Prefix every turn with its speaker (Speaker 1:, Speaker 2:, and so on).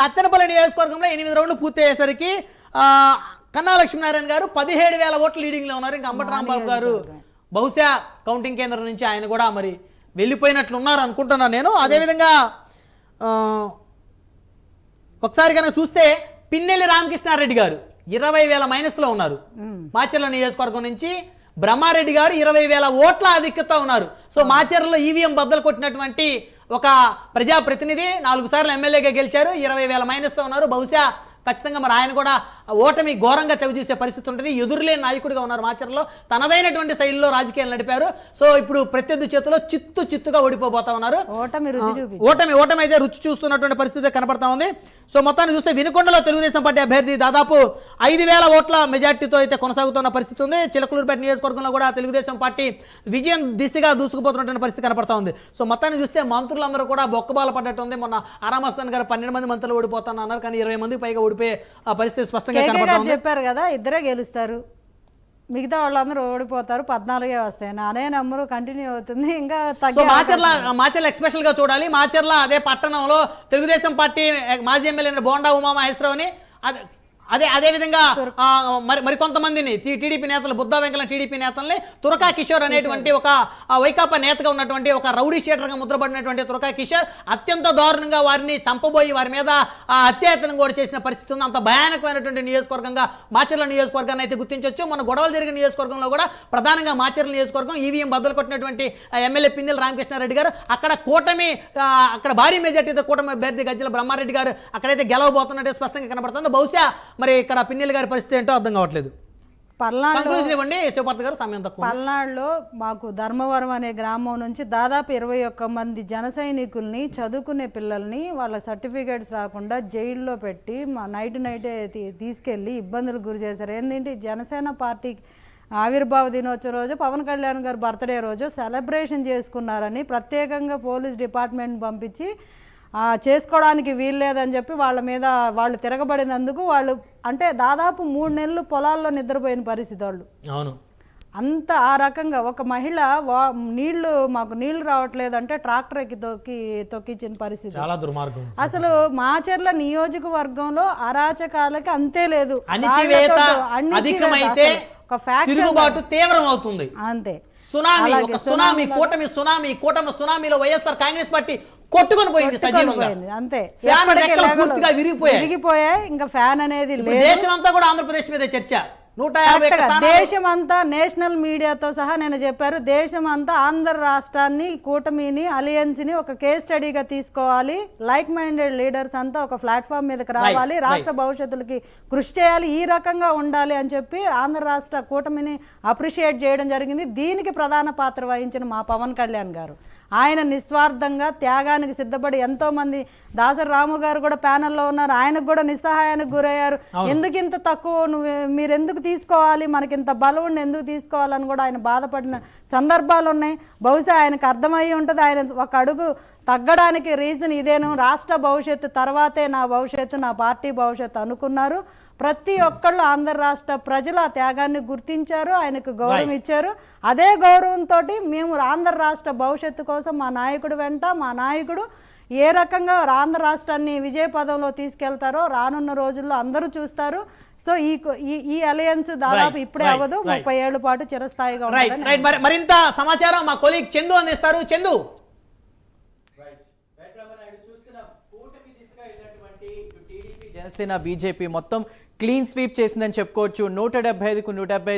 Speaker 1: అత్తెనపల్లి నియోజకవర్గంలో 8 రౌండ్లు పూర్తయ్యేసరికి కన్నా లక్ష్మీనారాయణ గారు 17,000 ఓట్ల లీడింగ్లో ఉన్నారు. ఇంకా అంబటి రాంబాబు గారు బహుశా కౌంటింగ్ కేంద్రం నుంచి ఆయన కూడా మరి వెళ్ళిపోయినట్లు ఉన్నారు అనుకుంటున్నాను నేను. అదేవిధంగా ఒకసారి కనుక చూస్తే పిన్నెల్లి రామకృష్ణారెడ్డి గారు 20,000 మైనస్లో ఉన్నారు. మాచర్ల నియోజకవర్గం నుంచి బ్రహ్మారెడ్డి గారు 20,000 ఓట్ల ఆధిక్యత ఉన్నారు. సో మాచర్లలో ఈవీఎం బద్దలు కొట్టినటువంటి ఒక ప్రజాప్రతినిధి 4 సార్లు ఎమ్మెల్యేగా గెలిచారు. 20,000 మైనస్తో ఉన్నారు. బహుశా ఖచ్చితంగా మరి ఆయన కూడా ఓటమి ఘోరంగా చవిచూసే పరిస్థితి ఉంటుంది. ఎదురులేని నాయకుడిగా ఉన్నారు. మాచర్లో తనదైనటువంటి శైలిలో రాజకీయాలు నడిపారు. సో ఇప్పుడు ప్రత్యర్థి చేతిలో చిత్తుగా ఓడిపోబోతా ఉన్నారు. ఓటమి అయితే రుచి చూస్తున్నటువంటి పరిస్థితి కనపడతా ఉంది. సో మొత్తాన్ని చూస్తే వినుకొండలో తెలుగుదేశం పార్టీ అభ్యర్థి దాదాపు 5,000 ఓట్ల మెజార్టీతో అయితే కొనసాగుతున్న పరిస్థితి ఉంది. చిలకలూరుపేట నియోజకవర్గంలో కూడా తెలుగుదేశం పార్టీ విజయం దిశగా దూసుకుపోతున్నటువంటి పరిస్థితి కనపడతా ఉంది. సో మొత్తాన్ని చూస్తే మంత్రులందరూ కూడా బొక్కబాల పడ్డట్టు ఉంది. మొన్న ఆరామస్థాన్ గారు 12 మంది మంత్రులు ఓడిపోతున్నారు, కానీ 20 మందికి పైగా ఓడిపోయే పరిస్థితి స్పష్టంగా
Speaker 2: చెప్పారు కదా, ఇద్దరే గెలుస్తారు, మిగతా వాళ్ళందరూ ఓడిపోతారు, 14 వస్తాయి. అదే నెంబరు కంటిన్యూ అవుతుంది. ఇంకా
Speaker 1: మాచర్ల ఎక్స్పెషల్ గా చూడాలి. మాచర్ల అదే పట్టణంలో తెలుగుదేశం పార్టీ మాజీ ఎమ్మెల్యే బోండా ఉమా మహేశ్వరరావుని అదే విధంగా మరికొంతమందిని టీడీపీ నేతలు బుద్ధా వెంకల టీడీపీ నేతల్ని తురకా కిషోర్ అనేటువంటి ఒక వైకాపా నేతగా ఉన్నటువంటి ఒక రౌడీ షీటర్గా ముద్రపడినటువంటి తురకా కిషోర్ అత్యంత దారుణంగా వారిని చంపబోయి వారి మీద హత్యాయత్నం కూడా చేసిన పరిస్థితి ఉంది. అంత భయానకమైనటువంటి నియోజకవర్గంగా మాచర్ల నియోజకవర్గాన్ని అయితే గుర్తించవచ్చు. మన గొడవలు జరిగిన నియోజకవర్గంలో కూడా ప్రధానంగా మాచర్ల నియోజకవర్గం ఈవీఎం బద్దలు కొట్టినటువంటి ఎమ్మెల్యే పిన్నెల్లి రామకృష్ణారెడ్డి గారు అక్కడ అక్కడ భారీ మెజార్టీతో కూటమి అభ్యర్థి గజ్జల బ్రహ్మారెడ్డి గారు అక్కడైతే గెలవబోతున్నట్టు స్పష్టంగా కనబడుతుంది. బహుశా మరి ఇక్కడ పిన్నెల్లి గారి పరిస్థితి ఏంటో అర్థం కావట్లేదు.
Speaker 2: పల్నాడులో మాకు ధర్మవరం అనే గ్రామం నుంచి దాదాపు 21 మంది జన సైనికుల్ని, చదువుకునే పిల్లల్ని వాళ్ళ సర్టిఫికేట్స్ రాకుండా జైల్లో పెట్టి నైటే తీసుకెళ్ళి ఇబ్బందులకు గురి చేశారు. ఏంటంటే జనసేన పార్టీ ఆవిర్భావ దినోత్సవం రోజు పవన్ కళ్యాణ్ గారు బర్త్డే రోజు సెలబ్రేషన్ చేసుకున్నారని ప్రత్యేకంగా పోలీస్ డిపార్ట్మెంట్ పంపించి చేసుకోవడానికి వీల్లేదని చెప్పి వాళ్ళ మీద వాళ్ళు తిరగబడినందుకు వాళ్ళు అంటే దాదాపు 3 నెలలు పొలాల్లో నిద్రపోయిన పరిస్థితి వాళ్ళు.
Speaker 1: అవును,
Speaker 2: అంత ఆ రకంగా ఒక మహిళ మాకు నీళ్లు రావట్లేదు అంటే ట్రాక్టర్ ఎక్కి తొక్కించిన పరిస్థితి.
Speaker 1: చాలా దుర్మార్గం.
Speaker 2: అసలు మాచర్ల నియోజకవర్గంలో అరాచకాలకి అంతే లేదు.
Speaker 1: తీవ్రం అవుతుంది అంతే. సునామీలో వైఎస్ఆర్ కాంగ్రెస్ పార్టీ కొట్టుకొని పోయింది సజీవంగా
Speaker 2: అంతే.
Speaker 1: విరిగిపోయాయి.
Speaker 2: ఇంకా ఫ్యాన్ అనేది లేదు.
Speaker 1: దేశం అంతా కూడా ఆంధ్రప్రదేశ్ మీద చర్చ.
Speaker 2: దేశమంతా నేషనల్ మీడియాతో సహా నేను చెప్పారు, దేశమంతా ఆంధ్ర రాష్ట్రాన్ని, కూటమిని, అలియన్స్ని ఒక కేస్ స్టడీగా తీసుకోవాలి. లైక్ మైండెడ్ లీడర్స్ అంతా ఒక ప్లాట్ఫామ్ మీదకి రావాలి, రాష్ట్ర భవిష్యత్తులకి కృషి చేయాలి, ఈ రకంగా ఉండాలి అని చెప్పి ఆంధ్ర రాష్ట్ర కూటమిని అప్రిషియేట్ చేయడం జరిగింది. దీనికి ప్రధాన పాత్ర వహించిన మా పవన్ కళ్యాణ్ గారు ఆయన నిస్వార్థంగా త్యాగానికి సిద్ధపడి ఎంతోమంది, దాసరి రాము గారు కూడా ప్యానెల్లో ఉన్నారు, ఆయనకు కూడా నిస్సహాయానికి గురయ్యారు. ఎందుకు ఇంత తక్కువ, మీరు ఎందుకు తీసుకోవాలి, మనకి ఇంత బలం ఎందుకు తీసుకోవాలని కూడా ఆయన బాధపడిన సందర్భాలు ఉన్నాయి. బహుశా ఆయనకు అర్థమయ్యి ఉంటుంది. ఆయన ఒక అడుగు తగ్గడానికి రీజన్ ఇదేను, రాష్ట్ర భవిష్యత్తు తర్వాతే నా భవిష్యత్తు, నా పార్టీ భవిష్యత్తు అనుకున్నారు. ప్రతి ఒక్కళ్ళు ఆంధ్ర రాష్ట్ర ప్రజలు ఆ త్యాగాన్ని గుర్తించారు, ఆయనకు గౌరవం ఇచ్చారు. అదే గౌరవంతో మేము ఆంధ్ర రాష్ట్ర భవిష్యత్తు కోసం మా నాయకుడు వెంట, మా నాయకుడు ఏ రకంగా ఆంధ్ర రాష్ట్రాన్ని విజయ పదంలో తీసుకెళ్తారో రానున్న రోజుల్లో అందరూ చూస్తారు. సో ఈ అలయన్స్ దాదాపు ఇప్పుడే అవ్వదు, 30 ఏళ్ల పాటు చిరస్థాయిగా ఉంటుంది.
Speaker 1: మరింత సమాచారం మా కొలీగ్ చందు అందిస్తారు. చందు,
Speaker 3: జనసేన బీజేపీ మొత్తం క్లీన్ స్వీప్ చేసిందని చెప్పుకోవచ్చు. 175కు 175